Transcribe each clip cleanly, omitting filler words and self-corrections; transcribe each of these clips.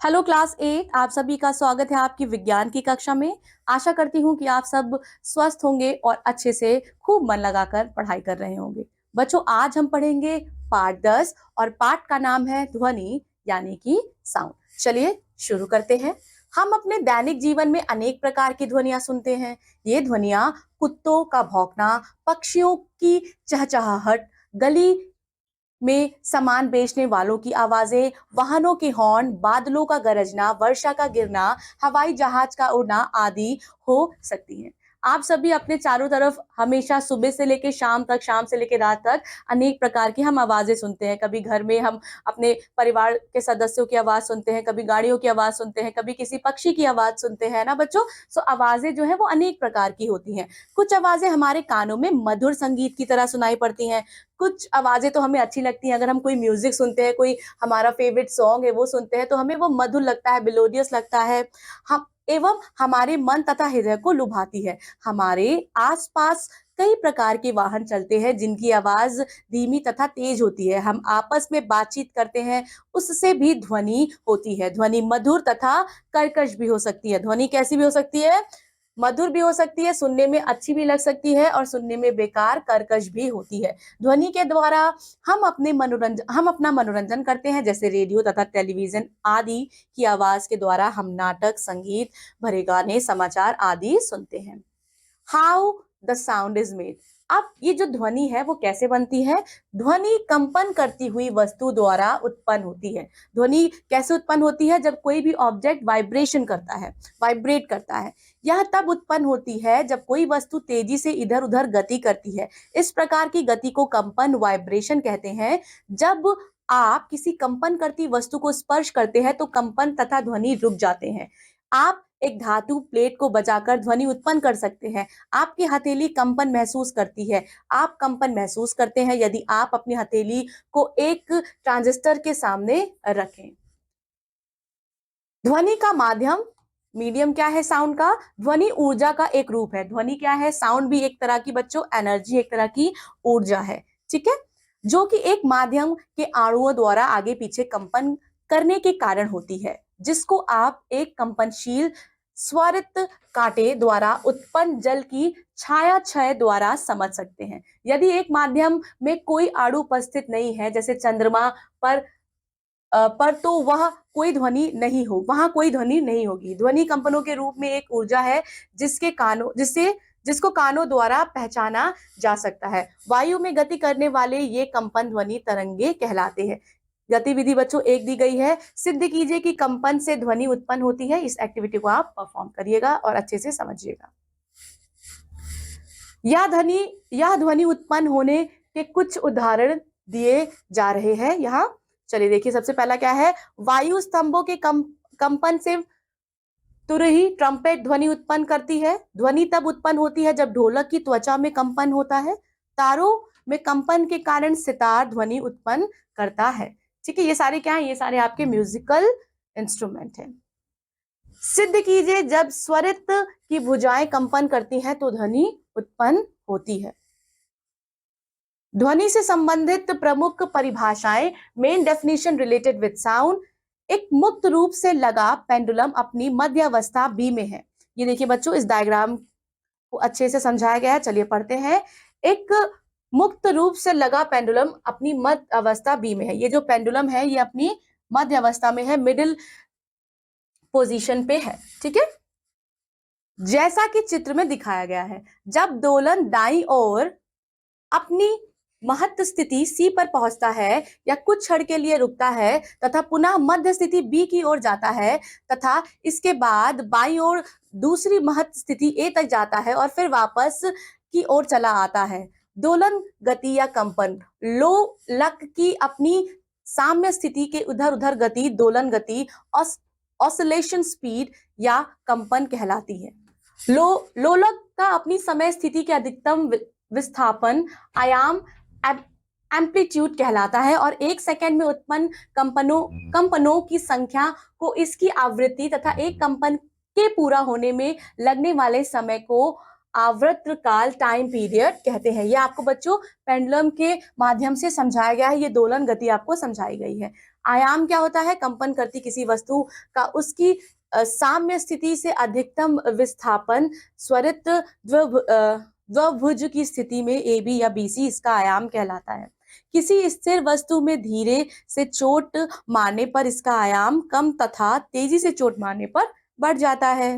Hello class 8। आप सभी का स्वागत है आपकी विज्ञान की कक्षा में। आशा करती हूँ कि आप सब स्वस्थ होंगे और अच्छे से खूब मन लगाकर पढ़ाई कर रहे होंगे। बच्चों, आज हम पढ़ेंगे पाठ 10 और पाठ का नाम है ध्वनि यानी कि साउंड। चलिए शुरू करते हैं। हम अपने दैनिक जीवन में अनेक प्रकार की ध्वनियां सुनते हैं। ये ध्वनियां कुत्तों का भौंकना, पक्षियों की चहचहाहट, गली में सामान बेचने वालों की आवाजें, वाहनों के हॉर्न, बादलों का गरजना, वर्षा का गिरना, हवाई जहाज का उड़ना आदि हो सकती हैं। आप सभी अपने चारों तरफ हमेशा सुबह से लेकर शाम तक, शाम से लेकर रात तक अनेक प्रकार की हम आवाजें सुनते हैं। कभी घर में हम अपने परिवार के सदस्यों की आवाज सुनते हैं, कभी गाड़ियों की आवाज सुनते हैं, कभी किसी पक्षी की आवाज सुनते हैं ना बच्चों। सो आवाजें जो है वो अनेक प्रकार की होती हैं। कुछ आवाजें हमारे कानों में मधुर संगीत की तरह सुनाई पड़ती हैं। कुछ आवाजें तो हमें अच्छी लगती हैं। अगर हम कोई म्यूजिक सुनते हैं, कोई हमारा फेवरेट सॉन्ग है वो सुनते हैं, तो हमें वो मधुर लगता है, मेलोडियस लगता है। हम एवं हमारे मन तथा हृदय को लुभाती है। हमारे आसपास कई प्रकार के वाहन चलते हैं जिनकी आवाज धीमी तथा तेज होती है। हम आपस में बातचीत करते हैं, उससे भी ध्वनि होती है। ध्वनि मधुर तथा कर्कश भी हो सकती है। ध्वनि कैसी भी हो सकती है? मधुर भी हो सकती है, सुनने में अच्छी भी लग सकती है और सुनने में बेकार कर्कश भी होती है। ध्वनि के द्वारा हम अपना मनोरंजन करते हैं, जैसे रेडियो तथा टेलीविजन आदि की आवाज के द्वारा हम नाटक, संगीत भरे गाने, समाचार आदि सुनते हैं। How the sound is made. अब ये जो ध्वनि है वो कैसे बनती है? ध्वनि कंपन करती हुई वस्तु द्वारा उत्पन्न होती है। ध्वनि कैसे उत्पन्न होती है? जब कोई भी ऑब्जेक्ट वाइब्रेशन करता है, वाइब्रेट करता है। यह तब उत्पन्न होती है जब कोई वस्तु तेजी से इधर उधर गति करती है। इस प्रकार की गति को कंपन, वाइब्रेशन कहते हैं। जब आप किसी कंपन करती वस्तु को स्पर्श करते हैं तो कंपन तथा ध्वनि रुक जाते हैं। आप एक धातु प्लेट को बजाकर ध्वनि उत्पन्न कर सकते हैं। आपकी हथेली कंपन महसूस करती है। आप कंपन महसूस करते हैं यदि आप अपनी हथेली को एक ट्रांजिस्टर के सामने रखें। ध्वनि का माध्यम, मीडियम क्या है साउंड का? ध्वनि ऊर्जा का एक रूप है। ध्वनि क्या है? साउंड भी एक तरह की बच्चों एनर्जी, एक तरह की ऊर्जा है। ठीक है, जो कि एक माध्यम के अणुओं द्वारा आगे पीछे कंपन करने के कारण होती है, जिसको आप एक कंपनशील स्वरित कांटे द्वारा उत्पन्न जल की छाया क्षय द्वारा समझ सकते हैं। यदि एक माध्यम में कोई अणु उपस्थित नहीं है, जैसे चंद्रमा पर तो वह कोई ध्वनि नहीं हो, वहां कोई ध्वनि नहीं होगी। ध्वनि कंपनों के रूप में एक ऊर्जा है जिसको कानों द्वारा पहचाना जा सकता है। वायु में गति करने वाले ये कंपन ध्वनि तरंगे कहलाते हैं। गतिविधि बच्चों एक दी गई है, सिद्ध कीजिए कि कंपन से ध्वनि उत्पन्न होती है। इस एक्टिविटी को आप परफॉर्म करिएगा और अच्छे से समझिएगा। यह ध्वनि उत्पन्न होने के कुछ उदाहरण दिए जा रहे हैं यहाँ। चलिए देखिए, सबसे पहला क्या है? वायु स्तंभों के कंपन से तुरही ट्रम्पेट ध्वनि उत्पन्न करती है। ध्वनि तब उत्पन्न होती है जब ढोलक की त्वचा में कंपन होता है। तारों में कंपन के कारण सितार ध्वनि उत्पन्न करता है। ठीक है, ये सारे क्या है? ये सारे आपके म्यूजिकल इंस्ट्रूमेंट हैं। सिद्ध कीजिए जब स्वरित की भुजाएं कंपन करती हैं तो ध्वनि उत्पन्न होती है। ध्वनि से संबंधित प्रमुख परिभाषाएं, main definition related with sound. एक मुक्त रूप से लगा पेंडुलम अपनी मध्य अवस्था बी में है। ये देखिए बच्चों, इस डायग्राम को अच्छे से समझाया गया है। चलिए पढ़ते हैं। एक मुक्त रूप से लगा पेंडुलम अपनी मध्य अवस्था बी में है। ये जो पेंडुलम है ये अपनी मध्य अवस्था में है, मिडिल पोजीशन पे है। ठीक है, जैसा कि चित्र में दिखाया गया है। जब दोलन दाईं ओर अपनी महत्व स्थिति सी पर पहुंचता है या कुछ क्षण के लिए रुकता है तथा पुनः मध्य स्थिति बी की ओर जाता है तथा इसके बाद बाईं ओर दूसरी महत्व स्थिति ए तक जाता है और फिर वापस की ओर चला आता है। दोलन गति या कंपन, लोलक की अपनी साम्य स्थिति के उधर उधर गति दोलन गति, ऑसिलेशन स्पीड या कंपन कहलाती है। लोलक का अपनी समय स्थिति के अधिकतम विस्थापन आयाम एम्पलीट्यूड कहलाता है और एक सेकंड में उत्पन्न कंपनों की संख्या को इसकी आवृत्ति तथा एक कंपन के पूरा होने में लगने वाले समय को आवर्त काल, टाइम पीरियड कहते हैं। ये आपको बच्चों पेंडुलम के माध्यम से समझाया गया है। ये दोलन गति आपको समझाई गई है। आयाम क्या होता है? कंपन करती किसी वस्तु का उसकी साम्य स्थिति से अधिकतम विस्थापन स्वरित द्विभुज की स्थिति में ए बी या बी सी इसका आयाम कहलाता है। किसी स्थिर वस्तु में धीरे से चोट मारने पर इसका आयाम कम तथा तेजी से चोट मारने पर बढ़ जाता है।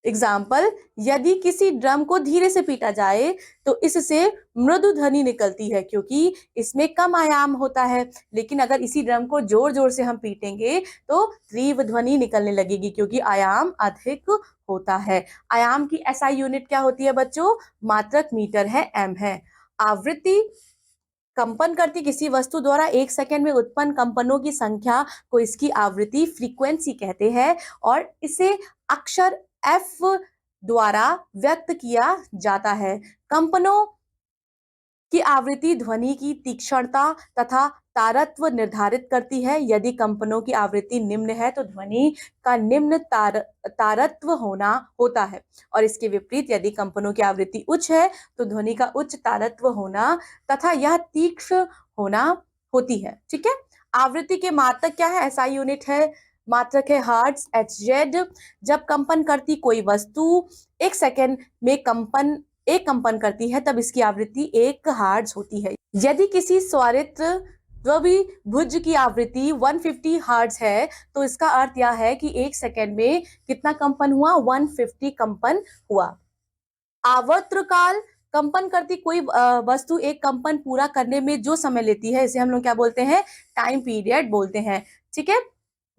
एग्जाम्पल, यदि किसी ड्रम को धीरे से पीटा जाए तो इससे मृदु ध्वनि निकलती है क्योंकि इसमें कम आयाम होता है। लेकिन अगर इसी ड्रम को जोर जोर से हम पीटेंगे तो तीव्र ध्वनि निकलने लगेगी क्योंकि आयाम अधिक होता है। आयाम की एसआई यूनिट क्या होती है बच्चों? मात्रक मीटर है, एम है। आवृत्ति कंपन करती किसी वस्तु द्वारा एक सेकंड में उत्पन्न कंपनों की संख्या को इसकी आवृत्ति फ्रीक्वेंसी कहते हैं और इसे अक्षर एफ द्वारा व्यक्त किया जाता है। कंपनों की आवृत्ति ध्वनि की तीक्ष्णता तथा तारत्व निर्धारित करती है। यदि कंपनों की आवृत्ति निम्न है तो ध्वनि का निम्न तारत्व होता है और इसके विपरीत यदि कंपनों की आवृत्ति उच्च है तो ध्वनि का उच्च तारत्व होना तथा यह तीक्ष्ण होना होती है। ठीक है। आवृत्ति के मात्रक क्या है? एसआई यूनिट है, मात्रक है हर्ट्ज, एचजेड। जब कंपन करती कोई वस्तु एक सेकेंड में कंपन करती है तब इसकी आवृत्ति 1 हर्ट्ज होती है। यदि किसी स्वरित द्विभुज की आवृत्ति 150 हर्ट्ज है तो इसका अर्थ यह है कि एक सेकेंड में कितना कंपन हुआ? 150 कंपन हुआ। आवर्तकाल कंपन करती कोई वस्तु एक कंपन पूरा करने में जो समय लेती है इसे हम लोग क्या बोलते हैं? टाइम पीरियड बोलते हैं। ठीक है।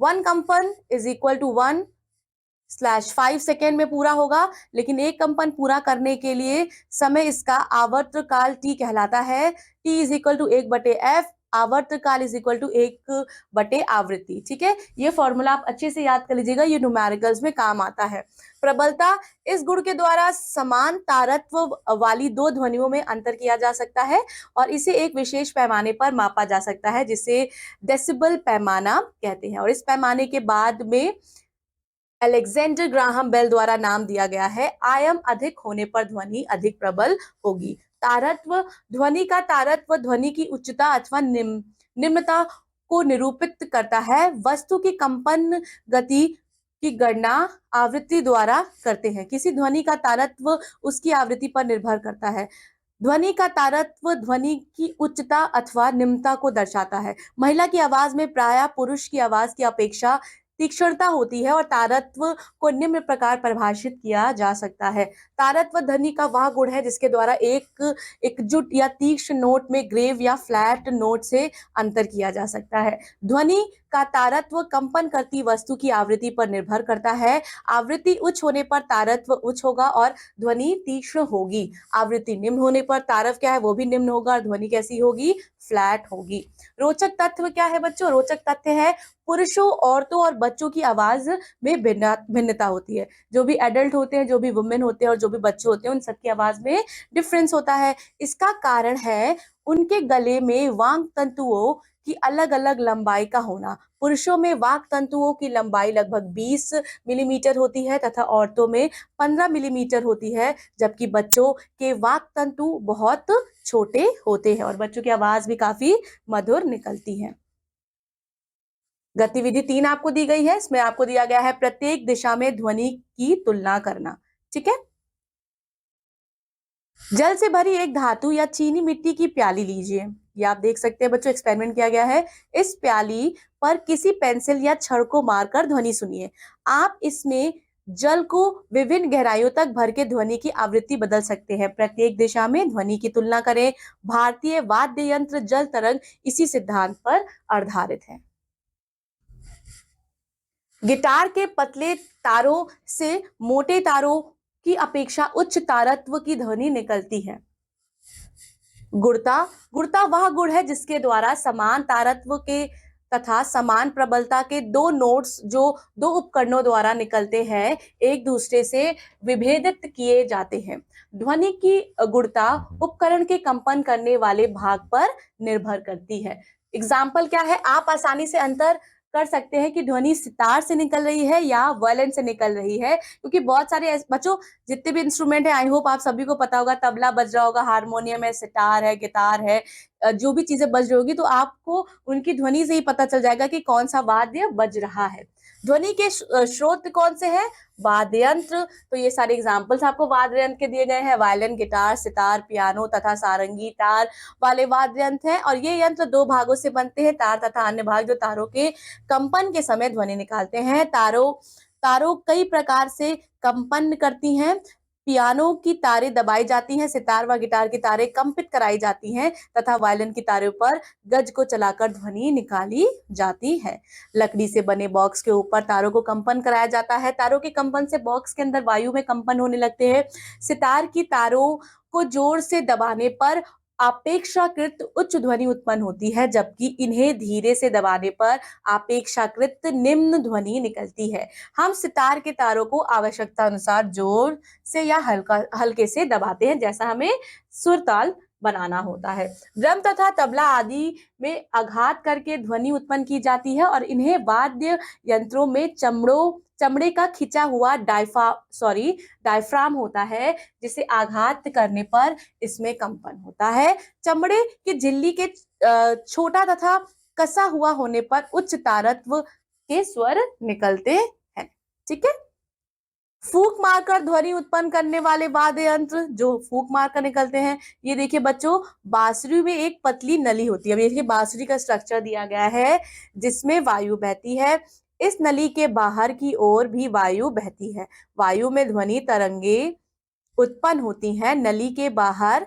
1 कंपन इज इक्वल टू 1/5 सेकेंड में पूरा होगा, लेकिन एक कंपन पूरा करने के लिए समय इसका आवर्तकाल टी कहलाता है। T is equal to 1/f, आवर्तकाल इज इक्वल टू 1/आवृत्ति। ठीक है। ये फॉर्मूला आप अच्छे से याद कर लीजिएगा, ये न्यूमेरिकल्स में काम आता है। प्रबलता, इस गुण के द्वारा समान तारत्व वाली दो ध्वनियों में अंतर किया जा सकता है और इसे एक विशेष पैमाने पर मापा जा सकता है जिसे डेसिबल पैमाना कहते हैं और इस पैमाने के बाद में अलेक्जेंडर ग्राहम बेल द्वारा नाम दिया गया है। आयाम अधिक होने पर ध्वनि अधिक प्रबल होगी। तारत्व, ध्वनि का तारत्व ध्वनि की उच्चता अथवा निम्नता को निरूपित करता है। वस्तु की कंपन गति की गणना आवृत्ति द्वारा करते हैं। किसी ध्वनि का तारत्व उसकी आवृत्ति पर निर्भर करता है। ध्वनि का तारत्व ध्वनि की उच्चता अथवा निम्नता को दर्शाता है। महिला की आवाज में प्रायः पुरुष की आवाज की अपेक्षा तीक्ष्णता होती है और तारत्व को निम्न प्रकार परिभाषित किया जा सकता है। तारत्व ध्वनि का वह गुण है जिसके द्वारा एक एकजुट या तीक्ष्ण नोट में ग्रेव या फ्लैट नोट से अंतर किया जा सकता है। ध्वनि का तारत्व कंपन करती वस्तु की आवृत्ति पर निर्भर करता है। आवृत्ति उच्च होने पर तारत्व उच्च होगा और ध्वनि तीक्ष्ण होगी। आवृत्ति निम्न होने पर तारव क्या है? वो भी निम्न होगा और ध्वनि कैसी होगी? फ्लैट होगी। रोचक तथ्य क्या है बच्चों? रोचक तथ्य है पुरुषों, औरतों और बच्चों की आवाज में भिन्नता होती है। जो भी एडल्ट होते हैं, जो भी वुमेन होते हैं और जो भी बच्चे होते हैं, उन सबकी आवाज में डिफरेंस होता है। इसका कारण है उनके गले में वाक् तंतुओं की अलग अलग लंबाई का होना। पुरुषों में वाक् तंतुओं की लंबाई लगभग 20 मिलीमीटर होती है तथा औरतों में 15 मिलीमीटर होती है, जबकि बच्चों के वाक् तंतु बहुत छोटे होते हैं और बच्चों की आवाज भी काफी मधुर निकलती है। गतिविधि 3 आपको दी गई है। इसमें आपको दिया गया है प्रत्येक दिशा में ध्वनि की तुलना करना। ठीक है। जल से भरी एक धातु या चीनी मिट्टी की प्याली लीजिए। ये आप देख सकते हैं बच्चों, एक्सपेरिमेंट किया गया है। इस प्याली पर किसी पेंसिल या छड़ को मारकर ध्वनि सुनिए। आप इसमें जल को विभिन्न गहराइयों तक भर के ध्वनि की आवृत्ति बदल सकते हैं। प्रत्येक दिशा में ध्वनि की तुलना करें। भारतीय वाद्य यंत्र जल तरंग इसी सिद्धांत पर आधारित है। गिटार के पतले तारों से मोटे तारों की अपेक्षा उच्च तारत्व की ध्वनि निकलती है। गुणता वह गुण है जिसके द्वारा समान तारत्व के तथा समान प्रबलता के दो नोट्स जो दो उपकरणों द्वारा निकलते हैं एक दूसरे से विभेदित किए जाते हैं। ध्वनि की गुणता उपकरण के कंपन करने वाले भाग पर निर्भर करती है। एग्जाम्पल क्या है? आप आसानी से अंतर कर सकते हैं कि ध्वनि सितार से निकल रही है या वायलिन से निकल रही है, क्योंकि बहुत सारे बच्चों जितने भी इंस्ट्रूमेंट है, आई होप आप सभी को पता होगा, तबला बज रहा होगा, हारमोनियम है, सितार है, गिटार है, जो भी चीजें बज रही होगी तो आपको उनकी ध्वनि से ही पता चल जाएगा कि कौन सा वाद्य बज रहा है। ध्वनि के स्रोत कौन से हैं? वाद्य यंत्र। तो ये सारे एग्जाम्पल्स आपको वाद्य यंत्र के दिए गए हैं। वायलिन, गिटार, सितार, पियानो तथा सारंगी तार वाले वाद्य यंत्र हैं। और ये यंत्र दो भागों से बनते हैं, तार तथा अन्य भाग, जो तारों के कंपन के समय ध्वनि निकालते हैं। तारों कई प्रकार से कंपन करती हैं। पियानो की तारें दबाई जाती हैं, सितार व गिटार की तारें कंपित कराई जाती हैं तथा वायलिन की तारों पर गज को चलाकर ध्वनि निकाली जाती है। लकड़ी से बने बॉक्स के ऊपर तारों को कंपन कराया जाता है। तारों के कंपन से बॉक्स के अंदर वायु में कंपन होने लगते हैं। सितार की तारों को जोर से दबाने पर अपेक्षाकृत उच्च ध्वनि उत्पन्न होती है, जबकि इन्हें धीरे से दबाने पर अपेक्षाकृत निम्न ध्वनि निकलती है। हम सितार के तारों को आवश्यकता अनुसार जोर से या हल्के से दबाते हैं, जैसा हमें सुर ताल बनाना होता है। ड्रम तथा तबला आदि में आघात करके ध्वनि उत्पन्न की जाती है और इन्हें वाद्य यंत्रों में चमड़े का खिंचा हुआ डायफ्राम होता है, जिसे आघात करने पर इसमें कंपन होता है। चमड़े की झिल्ली के छोटा तथा कसा हुआ होने पर उच्च तारत्व के स्वर निकलते हैं। ठीक है। फूंक मारकर ध्वनि उत्पन्न करने वाले वाद्य यंत्र जो फूंक मारकर निकलते हैं, ये देखिए बच्चों, बांसुरी में एक पतली नली होती है। अब देखिए बांसुरी का स्ट्रक्चर दिया गया है जिसमें वायु बहती है। इस नली के बाहर की ओर भी वायु बहती है। वायु में ध्वनि तरंगे उत्पन्न होती हैं। नली के बाहर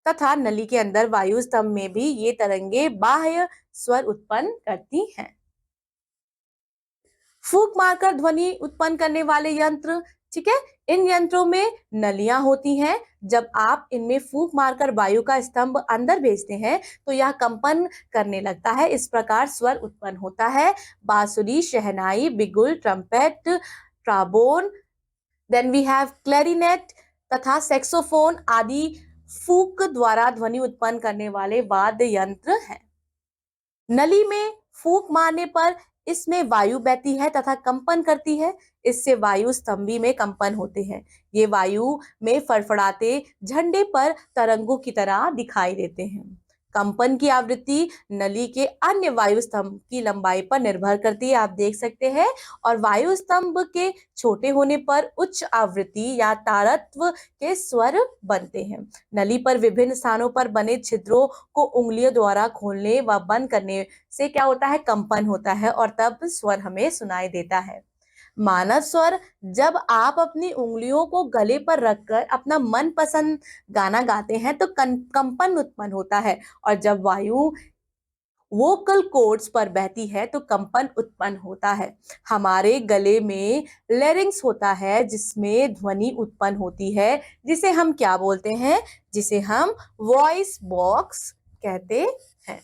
तथा नली के अंदर वायु स्तंभ में भी ये तरंगे बाह्य स्वर उत्पन्न करती हैं। फूंक मारकर ध्वनि उत्पन्न करने वाले यंत्र, ठीक है, इन यंत्रों में नलियां होती हैं। जब आप इनमें फूंक मारकर वायु का स्तंभ अंदर भेजते हैं तो यह कंपन करने लगता है। इस प्रकार स्वर उत्पन्न होता है। बांसुरी, शहनाई, बिगुल, trumpet, trombone, then we have clarinet तथा सैक्सोफोन आदि फूंक द्वारा ध्वनि उत्पन्न करने वाले वाद्य यंत्र हैं। नली में फूंक मारने पर इसमें वायु बहती है तथा कंपन करती है। इससे वायु स्तंभी में कंपन होते हैं। ये वायु में फड़फड़ाते झंडे पर तरंगों की तरह दिखाई देते हैं। कंपन की आवृत्ति नली के अन्य वायु स्तंभ की लंबाई पर निर्भर करती है, आप देख सकते हैं। और वायु स्तंभ के छोटे होने पर उच्च आवृत्ति या तारत्व के स्वर बनते हैं। नली पर विभिन्न स्थानों पर बने छिद्रों को उंगलियों द्वारा खोलने व बंद करने से क्या होता है? कंपन होता है और तब स्वर हमें सुनाई देता है। मानव स्वर, जब आप अपनी उंगलियों को गले पर रखकर अपना मनपसंद गाना गाते हैं तो कंपन उत्पन्न होता है, और जब वायु वोकल कॉर्ड्स पर बहती है तो कंपन उत्पन्न होता है। हमारे गले में लैरिंक्स होता है जिसमें ध्वनि उत्पन्न होती है, जिसे हम क्या बोलते हैं? जिसे हम वॉइस बॉक्स कहते हैं।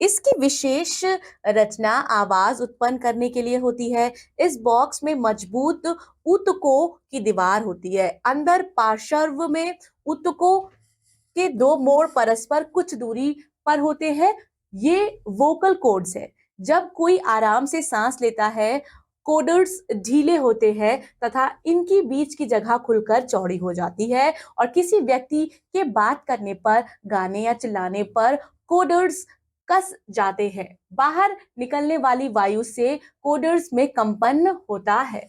इसकी विशेष रचना आवाज उत्पन्न करने के लिए होती है। इस बॉक्स में मजबूत ऊतकों की दीवार होती है। अंदर पार्श्व में ऊतकों के दो मोड़ परस्पर कुछ दूरी पर होते हैं। ये वोकल कॉर्ड्स है। जब कोई आराम से सांस लेता है, कोडर्स ढीले होते हैं तथा इनकी बीच की जगह खुलकर चौड़ी हो जाती है, और किसी व्यक्ति के बात करने पर, गाने या चिल्लाने पर कोडर्स कस जाते हैं। बाहर निकलने वाली वायु से कोडर्स में कंपन होता है।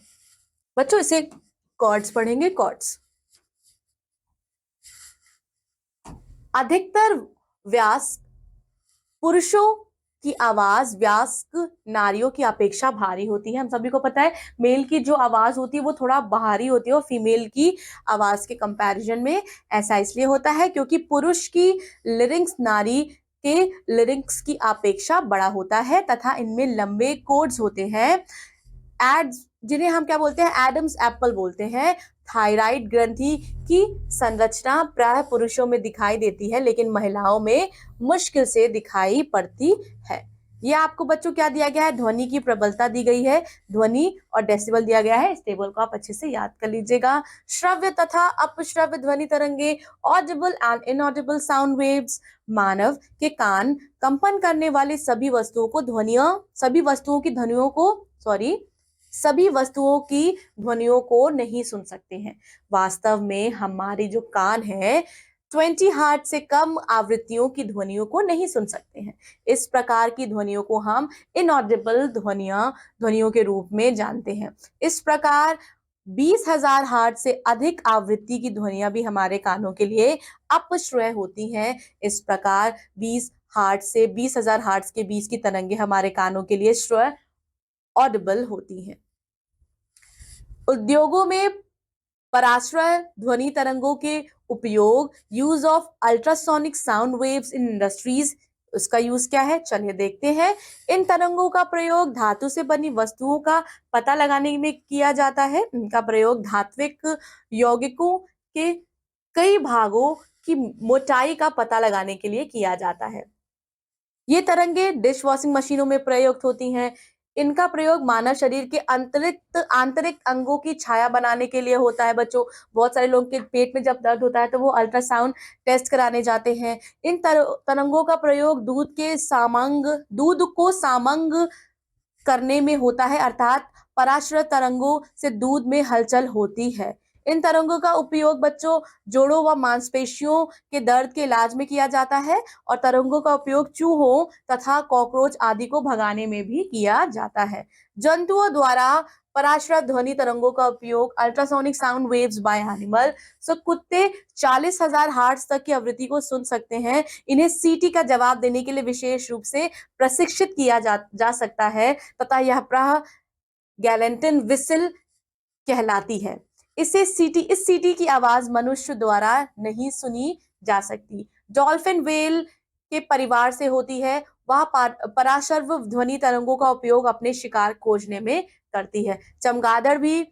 बच्चों इसे कॉर्ड्स पढ़ेंगे, कॉर्ड्स। अधिकतर वयस्क पुरुषों की आवाज वयस्क नारियों की अपेक्षा भारी होती है। हम सभी को पता है मेल की जो आवाज होती है वो थोड़ा भारी होती है, और फीमेल की आवाज के कंपैरिजन में ऐसा इसलिए होता है क्योंकि पुरुष की लिरिंक्स नारी के लिरिंक्स की अपेक्षा बड़ा होता है तथा इनमें लंबे कोड्स होते हैं। एड्स, जिन्हें हम क्या बोलते हैं? एडम्स एप्पल बोलते हैं। थायराइड ग्रंथि की संरचना प्राय पुरुषों में दिखाई देती है, लेकिन महिलाओं में मुश्किल से दिखाई पड़ती है। ये आपको बच्चों क्या दिया गया है? ध्वनि की प्रबलता दी गई है, ध्वनि और डेसिबल दिया गया है। इस टेबल को आप अच्छे से याद कर लीजिएगा। श्रव्य तथा अपश्रव्य ध्वनि तरंगे, audible and inaudible sound waves. मानव के कान कंपन करने वाली सभी वस्तुओं की ध्वनियों को नहीं सुन सकते हैं। वास्तव में हमारे जो कान हैं 20 हर्ट्ज से कम आवृत्तियों की ध्वनियों को नहीं सुन सकते हैं। इस प्रकार की ध्वनियों को हम इनऑडिबल ध्वनियों के रूप में जानते हैं। इस प्रकार 20,000 हर्ट्ज से अधिक आवृत्ति की ध्वनियां भी हमारे कानों के लिए अपश्रय होती हैं। इस प्रकार 20 हर्ट्ज से 20,000 हर्ट्ज के बीच की तरंगे हमारे कानों के लिए श्रय ऑडिबल होती हैं। उद्योगों में पराश्रय ध्वनि तरंगों के उपयोग, use of ultrasonic sound waves in industries, उसका यूज क्या है, चलिए देखते हैं। इन तरंगों का प्रयोग धातु से बनी वस्तुओं का पता लगाने में किया जाता है। इनका प्रयोग धात्विक यौगिकों के कई भागों की मोटाई का पता लगाने के लिए किया जाता है। ये तरंगे डिश वॉशिंग मशीनों में प्रयुक्त होती हैं। इनका प्रयोग मानव शरीर के आंतरिक अंगों की छाया बनाने के लिए होता है। बच्चों, बहुत सारे लोगों के पेट में जब दर्द होता है तो वो अल्ट्रासाउंड टेस्ट कराने जाते हैं। इन तरंगों का प्रयोग दूध को सामंग करने में होता है, अर्थात पराश्रय तरंगों से दूध में हलचल होती है। इन तरंगों का उपयोग बच्चों जोड़ों व मांसपेशियों के दर्द के इलाज में किया जाता है और तरंगों का उपयोग चूहों तथा कॉकरोच आदि को भगाने में भी किया जाता है। जंतुओं द्वारा पराश्रय ध्वनि तरंगों का उपयोग ultrasonic sound waves by animal. So कुत्ते 40,000 हर्ट्ज तक की आवृत्ति को सुन सकते हैं। इन्हें सीटी का जवाब देने के लिए विशेष रूप से प्रशिक्षित किया जा सकता है तथा यह गैलेंटन विसिल कहलाती है। इस सीटी की आवाज मनुष्य द्वारा नहीं सुनी जा सकती। डॉल्फिन व्हेल के परिवार से होती है। वह पराश्रव ध्वनि तरंगों का उपयोग अपने शिकार खोजने में करती है। चमगादड़ भी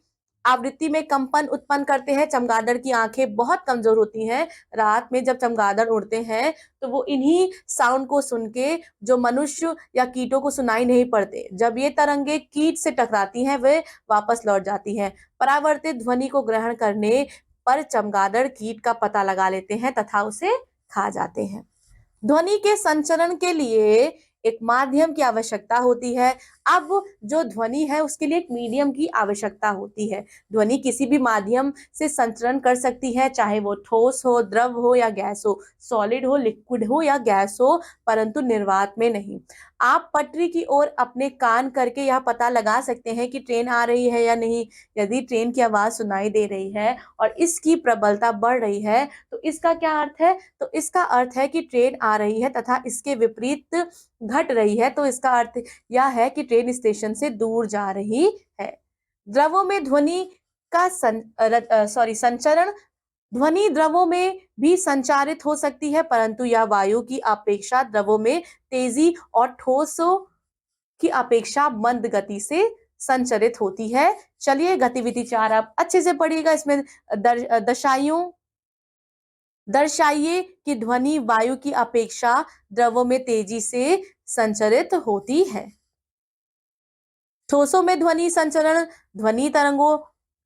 आवृत्ति में कंपन उत्पन्न करते हैं। चमगादड़ की आंखें बहुत कमजोर होती हैं। रात में जब चमगादड़ उड़ते हैं तो वो इन्हीं साउंड को सुन के जो मनुष्य या कीटों को सुनाई नहीं पड़ते, जब ये तरंगे कीट से टकराती हैं वे वापस लौट जाती हैं। परावर्तित ध्वनि को ग्रहण करने पर चमगादड़ कीट का पता लगा लेते हैं तथा उसे खा जाते हैं। ध्वनि के संचरण के लिए एक माध्यम की आवश्यकता होती है। अब जो ध्वनि है उसके लिए एक मीडियम की आवश्यकता होती है। ध्वनि किसी भी माध्यम से संचरण कर सकती है, चाहे वो ठोस हो, द्रव हो या गैस हो, सॉलिड हो, लिक्विड हो या गैस हो, परंतु निर्वात में नहीं। आप पटरी की ओर अपने कान करके यह पता लगा सकते हैं कि ट्रेन आ रही है या नहीं। यदि ट्रेन की आवाज सुनाई दे रही है और इसकी प्रबलता बढ़ रही है तो इसका क्या अर्थ है, तो इसका अर्थ है कि ट्रेन आ रही है तथा इसके विपरीत घट रही है तो इसका अर्थ यह है कि ट्रेन स्टेशन से दूर जा रही है। द्रवों में ध्वनि का संचरण, ध्वनि द्रवों में भी संचारित हो सकती है परंतु यह वायु की अपेक्षा द्रवों में तेजी और ठोसों की अपेक्षा मंद गति से संचरित होती है। चलिए गतिविधि 4 आप अच्छे से पढ़िएगा। इसमें दर्शाइए कि ध्वनि वायु की अपेक्षा द्रवों में तेजी से संचरित होती है। ठोसों में ध्वनि संचरण, ध्वनि तरंगों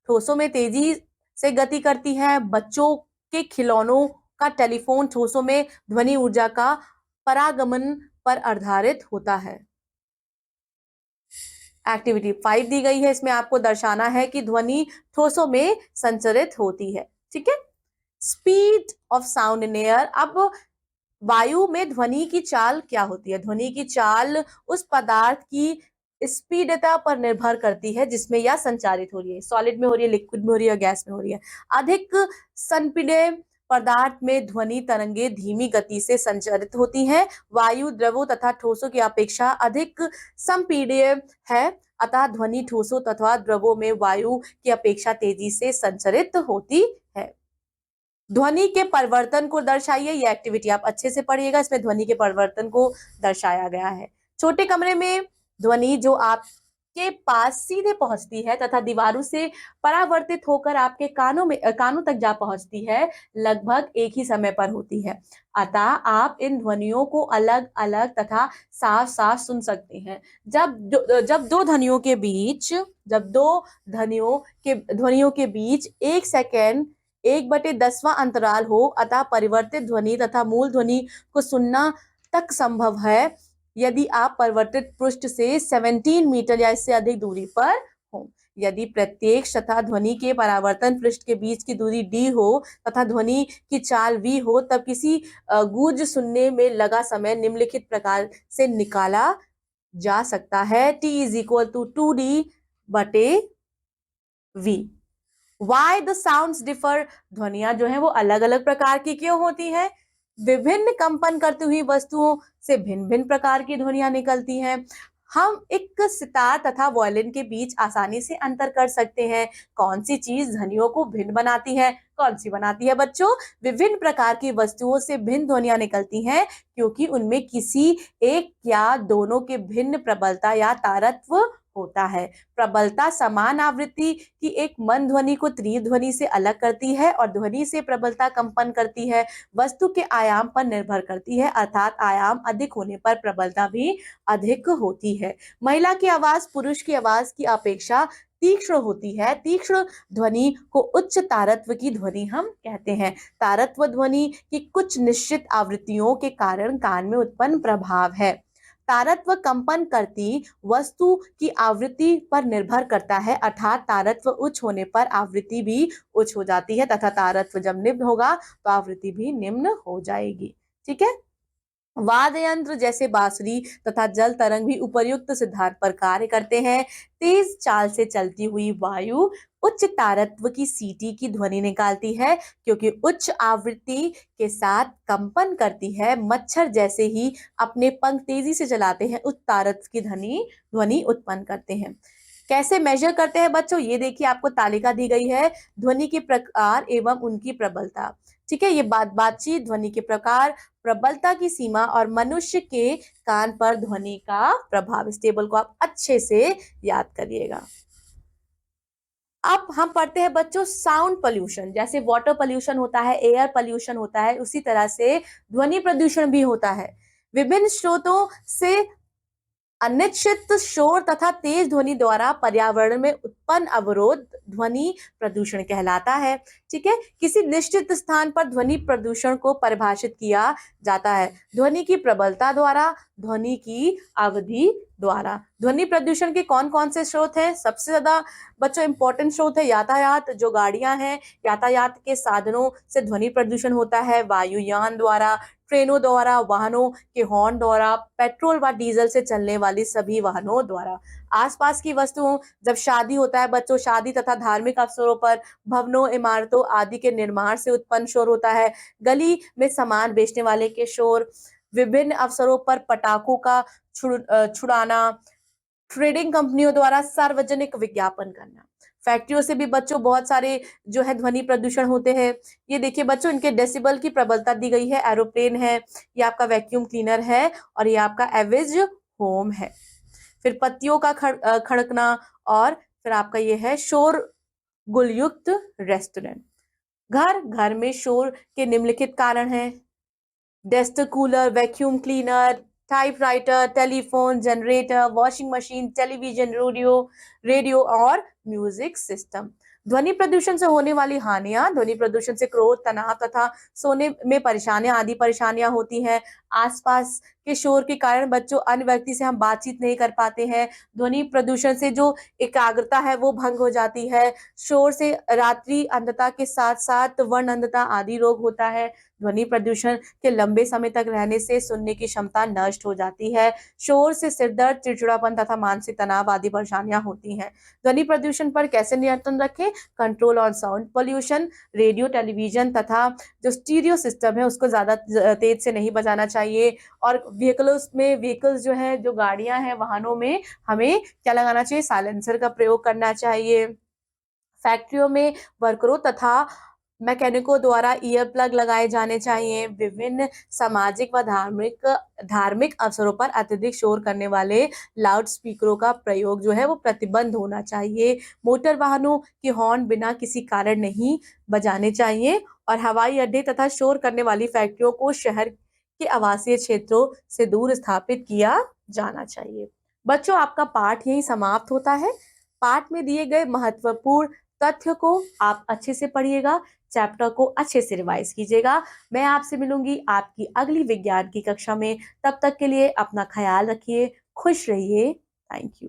ठोसों में तेजी से गति करती है। बच्चों के खिलौनों का टेलीफोन ठोसों में ध्वनि ऊर्जा का परागमन पर आधारित होता है। एक्टिविटी 5 दी गई है, इसमें आपको दर्शाना है कि ध्वनि ठोसों में संचरित होती है। ठीक है। Speed of sound in air. अब वायु में ध्वनि की चाल क्या होती है? ध्वनि की चाल उस पदार्थ की स्पीडता पर निर्भर करती है जिसमें यह संचारित हो रही है। सॉलिड में हो रही है, लिक्विड में हो रही है, गैस में हो रही है। अधिक संपीड्य पदार्थ में ध्वनि तरंगे धीमी गति से संचारित होती हैं। वायु द्रवों तथा ठोसों की अपेक्षा अधिक संपीड्य है, अतः ध्वनि ठोसों तथा द्रवों में वायु की अपेक्षा तेजी से संचरित होती है। ध्वनि के परिवर्तन को दर्शाइए। ये एक्टिविटी आप अच्छे से पढ़िएगा। इसमें ध्वनि के परिवर्तन को दर्शाया गया है। छोटे कमरे में ध्वनि जो आपके पास सीधे पहुंचती है तथा दीवारों से परावर्तित होकर आपके कानों तक जा पहुंचती है, लगभग एक ही समय पर होती है। अतः आप इन ध्वनियों को अलग अलग तथा साफ साफ सुन सकते हैं। जब दो ध्वनियों के बीच 1 सेकेंड 1/10वां अंतराल हो, अतः परिवर्तित ध्वनि तथा मूल ध्वनि को सुनना तक संभव है यदि आप परिवर्तित पृष्ठ से 17 मीटर या इससे अधिक दूरी पर हों। यदि प्रत्येक तथा ध्वनि के परावर्तन पृष्ठ के बीच की दूरी d हो तथा ध्वनि की चाल v हो, तब किसी गूंज सुनने में लगा समय निम्नलिखित प्रकार से निकाला जा सकता है। t is equal to 2d बटे v। Why the sounds differ, ध्वनियां जो है वो अलग अलग प्रकार की क्यों होती है? विभिन्न कंपन करती हुई वस्तुओं से भिन्न भिन्न प्रकार की ध्वनियां निकलती हैं। हम एक सितार तथा वायलिन के बीच आसानी से अंतर कर सकते हैं। कौन सी चीज ध्वनियों को भिन्न बनाती है? कौन सी बनाती है बच्चों? विभिन्न प्रकार की वस्तुओं से भिन्न ध्वनियां निकलती हैं, क्योंकि उनमें किसी एक या दोनों के भिन्न प्रबलता या तारत्व होता है। प्रबलता समान आवृत्ति की एक मंद ध्वनि को तीव्र ध्वनि से अलग करती है और ध्वनि से प्रबलता कंपन करती है। वस्तु के आयाम पर निर्भर करती है, अर्थात आयाम अधिक होने पर प्रबलता भी अधिक होती है। महिला की आवाज पुरुष की आवाज की अपेक्षा तीक्ष्ण होती है। तीक्ष्ण ध्वनि को उच्च तारत्व की ध्वनि हम कहते हैं। तारत्व ध्वनि की कुछ निश्चित आवृत्तियों के कारण कान में उत्पन्न प्रभाव है। तारत्व कंपन करती वस्तु की आवृत्ति पर निर्भर करता है, अर्थात तारत्व उच्च होने पर आवृत्ति भी उच्च हो जाती है तथा तारत्व जब निम्न होगा तो आवृत्ति भी निम्न हो जाएगी। ठीक है। वाद्य यंत्र जैसे बांसुरी तथा जल तरंग भी उपर्युक्त सिद्धांत पर कार्य करते हैं। तेज चाल से चलती हुई वायु उच्च तारत्व की सीटी की ध्वनि निकालती है, क्योंकि उच्च आवृत्ति के साथ कंपन करती है। मच्छर जैसे ही अपने पंख तेजी से चलाते हैं, उच्च तारत्व की ध्वनि उत्पन्न करते हैं। कैसे मेजर करते हैं बच्चों? ये देखिए, आपको तालिका दी गई है ध्वनि के प्रकार एवं उनकी प्रबलता। ठीक है, ये बातचीत, ध्वनि के प्रकार, प्रबलता की सीमा और मनुष्य के कान पर ध्वनि का प्रभाव। इस टेबल को आप अच्छे से याद करिएगा। अब हम पढ़ते हैं बच्चों साउंड पोल्यूशन। जैसे वाटर पोल्यूशन होता है, एयर पोल्यूशन होता है, उसी तरह से ध्वनि प्रदूषण भी होता है। विभिन्न स्रोतों से अनिश्चित शोर तथा तेज ध्वनि द्वारा पर्यावरण में उत्पन्न अवरोध ध्वनि प्रदूषण कहलाता है। ठीक है, किसी निश्चित स्थान पर ध्वनि प्रदूषण को परिभाषित किया जाता है ध्वनि की प्रबलता द्वारा, ध्वनि की अवधि द्वारा। ध्वनि प्रदूषण के कौन कौन से स्रोत हैं? सबसे ज्यादा बच्चों इंपॉर्टेंट स्रोत है यातायात। जो गाड़ियां हैं, यातायात के साधनों से ध्वनि प्रदूषण होता है। वायुयान द्वारा, ट्रेनों द्वारा, वाहनों के हॉर्न द्वारा, पेट्रोल व डीजल से चलने वाली सभी वाहनों द्वारा। आसपास की वस्तुओं, जब शादी होता है बच्चों, शादी तथा धार्मिक अवसरों पर भवनों, इमारतों आदि के निर्माण से उत्पन्न शोर होता है। गली में सामान बेचने वाले के शोर, विभिन्न अवसरों पर पटाखों का छुड़ाना, ट्रेडिंग कंपनियों द्वारा सार्वजनिक विज्ञापन करना। फैक्ट्रियों से भी बच्चों बहुत सारे जो है ध्वनि प्रदूषण होते हैं। ये देखिए बच्चों, इनके डेसिबल की प्रबलता दी गई है। एरोप्लेन है, ये आपका वैक्यूम क्लीनर है और ये आपका एवरेज होम है। फिर पत्तियों का खड़कना और फिर आपका ये है शोर गुलयुक्त रेस्टोरेंट। घर में शोर के निम्नलिखित कारण हैं: desk, cooler, vacuum cleaner, typewriter, telephone, generator, washing machine, television, radio और म्यूजिक सिस्टम। ध्वनि प्रदूषण से होने वाली हानियां: ध्वनि प्रदूषण से क्रोध, तनाव तथा सोने में परेशानियां आदि परेशानियां होती हैं। आसपास के शोर के कारण बच्चों अन्य व्यक्ति से हम बातचीत नहीं कर पाते हैं। ध्वनि प्रदूषण से जो एकाग्रता है वो भंग हो जाती है। शोर से रात्रि अंधता के साथ साथ वर्ण अंधता आदि रोग होता है। ध्वनि प्रदूषण के लंबे समय तक रहने से सुनने की क्षमता नष्ट हो जाती है। शोर से सिरदर्द, चिड़चिड़ापन तथा मानसिक तनाव आदि परेशानियां होती हैं। ध्वनि प्रदूषण पर कैसे नियंत्रण रखें? Control on sound pollution. Radio, television तथा जो स्टीरियो सिस्टम है उसको ज्यादा तेज से नहीं बजाना चाहिए। और व्हीकल्स जो है, जो गाड़ियां हैं, वाहनों में हमें क्या लगाना चाहिए? साइलेंसर का प्रयोग करना चाहिए। फैक्ट्रियों में वर्करों तथा मैकेनिकों द्वारा ईयर प्लग लगाए जाने चाहिए। विभिन्न सामाजिक व धार्मिक अवसरों पर अत्यधिक शोर करने वाले लाउड स्पीकरों का प्रयोग जो है वो प्रतिबंध होना चाहिए। मोटर वाहनों के हॉर्न बिना किसी कारण नहीं बजाने चाहिए। और हवाई अड्डे तथा शोर करने वाली फैक्ट्रियों को शहर के आवासीय क्षेत्रों से दूर स्थापित किया जाना चाहिए। बच्चों, आपका पाठ यही समाप्त होता है। पाठ में दिए गए महत्वपूर्ण तथ्य को आप अच्छे से पढ़िएगा, चैप्टर को अच्छे से रिवाइज कीजिएगा। मैं आपसे मिलूंगी आपकी अगली विज्ञान की कक्षा में। तब तक के लिए अपना ख्याल रखिए, खुश रहिए। Thank you.